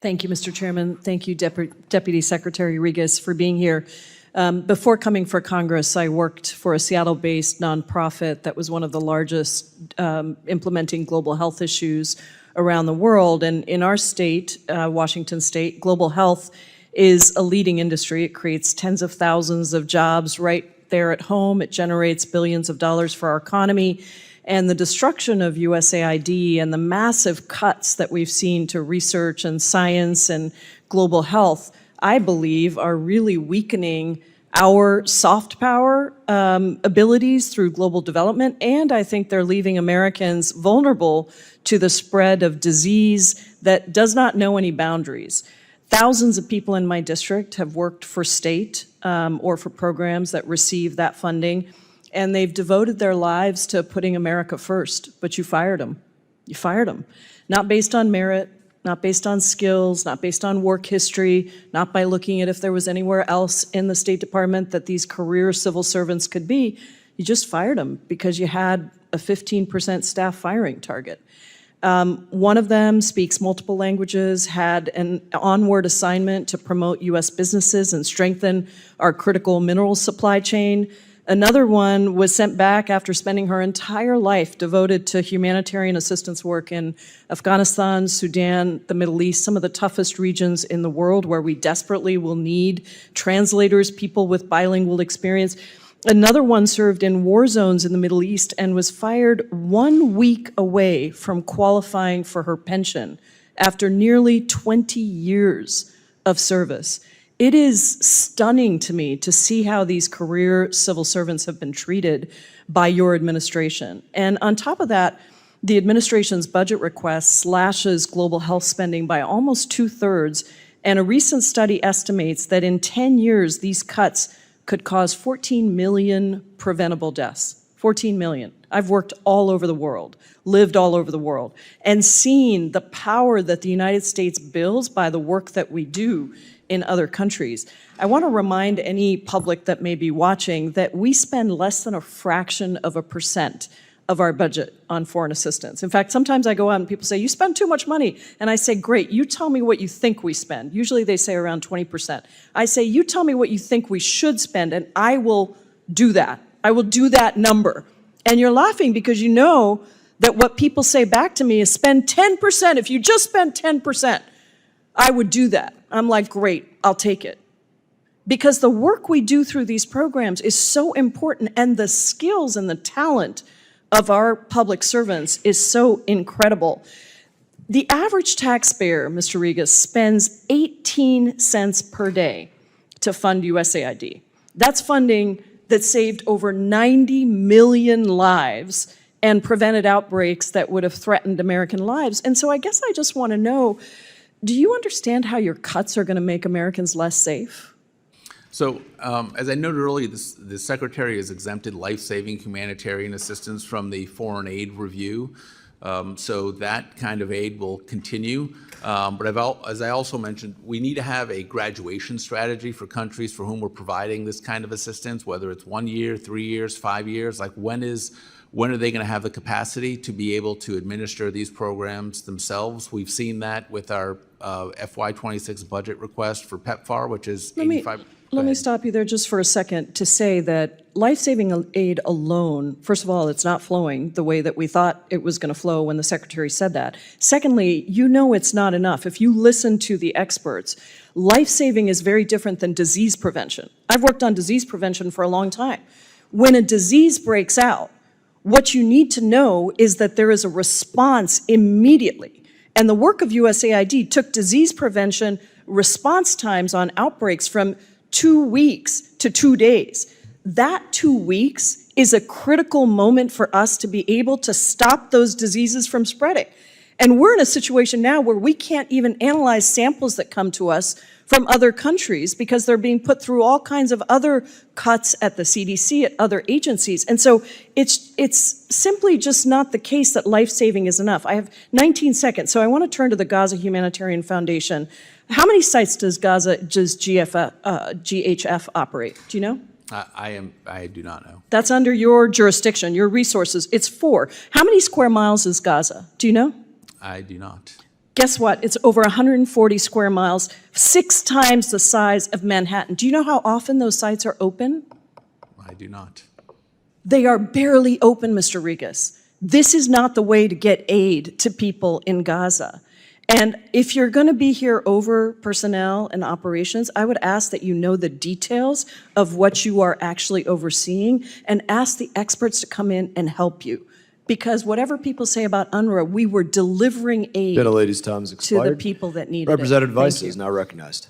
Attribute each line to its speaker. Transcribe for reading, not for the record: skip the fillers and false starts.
Speaker 1: Thank you, Mr. Chairman. Thank you, Deputy Secretary Regas, for being here. Before coming for Congress, I worked for a Seattle-based nonprofit that was one of the largest implementing global health issues around the world. And in our state, Washington State, global health is a leading industry. It creates tens of thousands of jobs right there at home. It generates billions of dollars for our economy. And the destruction of USAID and the massive cuts that we've seen to research and science and global health, I believe, are really weakening our soft power abilities through global development, and I think they're leaving Americans vulnerable to the spread of disease that does not know any boundaries. Thousands of people in my district have worked for state or for programs that receive that funding, and they've devoted their lives to putting America first, but you fired them. You fired them. Not based on merit, not based on skills, not based on work history, not by looking at if there was anywhere else in the State Department that these career civil servants could be. You just fired them because you had a 15% staff firing target. One of them speaks multiple languages, had an onward assignment to promote U.S. businesses and strengthen our critical mineral supply chain. Another one was sent back after spending her entire life devoted to humanitarian assistance work in Afghanistan, Sudan, the Middle East, some of the toughest regions in the world where we desperately will need translators, people with bilingual experience. Another one served in war zones in the Middle East and was fired 1 week away from qualifying for her pension after nearly 20 years of service. It is stunning to me to see how these career civil servants have been treated by your administration. And on top of that, the administration's budget request slashes global health spending by almost 2/3, and a recent study estimates that in 10 years, these cuts could cause 14 million preventable deaths. 14 million. I've worked all over the world, lived all over the world, and seen the power that the United States builds by the work that we do in other countries. I want to remind any public that may be watching that we spend less than a fraction of a percent of our budget on foreign assistance. In fact, sometimes I go out and people say, you spend too much money. And I say, great, you tell me what you think we spend. Usually they say around 20%. I say, you tell me what you think we should spend, and I will do that. I will do that number. And you're laughing because you know that what people say back to me is spend 10%. If you just spend 10%, I would do that. I'm like, great, I'll take it. Because the work we do through these programs is so important, and the skills and the talent of our public servants is so incredible. The average taxpayer, Mr. Regas, spends 18 cents per day to fund USAID. That's funding that saved over 90 million lives and prevented outbreaks that would have threatened American lives. And so I guess I just want to know, do you understand how your cuts are going to make Americans less safe?
Speaker 2: So, as I noted earlier, the Secretary has exempted life-saving humanitarian assistance from the foreign aid review. So that kind of aid will continue. But as I also mentioned, we need to have a graduation strategy for countries for whom we're providing this kind of assistance, whether it's 1 year, 3 years, 5 years. Like when are they going to have the capacity to be able to administer these programs themselves? We've seen that with our FY26 budget request for PEPFAR, which is 85.
Speaker 1: Let me stop you there just for a second to say that life-saving aid alone, first of all, it's not flowing the way that we thought it was going to flow when the Secretary said that. Secondly, you know it's not enough. If you listen to the experts, life-saving is very different than disease prevention. I've worked on disease prevention for a long time. When a disease breaks out, what you need to know is that there is a response immediately. And the work of USAID took disease prevention response times on outbreaks from 2 weeks to 2 days. That 2 weeks is a critical moment for us to be able to stop those diseases from spreading. And we're in a situation now where we can't even analyze samples that come to us from other countries because they're being put through all kinds of other cuts at the CDC, at other agencies. And so it's simply just not the case that life-saving is enough. I have 19 seconds, so I want to turn to the Gaza Humanitarian Foundation. How many sites does GHF operate? Do you know?
Speaker 2: I do not know.
Speaker 1: That's under your jurisdiction, your resources. It's 4. How many square miles is Gaza? Do you know?
Speaker 2: I do not.
Speaker 1: Guess what? It's over 140 square miles, 6 times the size of Manhattan. Do you know how often those sites are open?
Speaker 2: I do not.
Speaker 1: They are barely open, Mr. Regas. This is not the way to get aid to people in Gaza. And if you're going to be here over personnel and operations, I would ask that you know the details of what you are actually overseeing and ask the experts to come in and help you. Because whatever people say about UNRWA, we were delivering aid
Speaker 3: Gentlelady's time has
Speaker 1: to
Speaker 3: expired.
Speaker 1: the people that needed it.
Speaker 3: Representative
Speaker 1: Thank
Speaker 3: Vice
Speaker 1: you.
Speaker 3: is now recognized.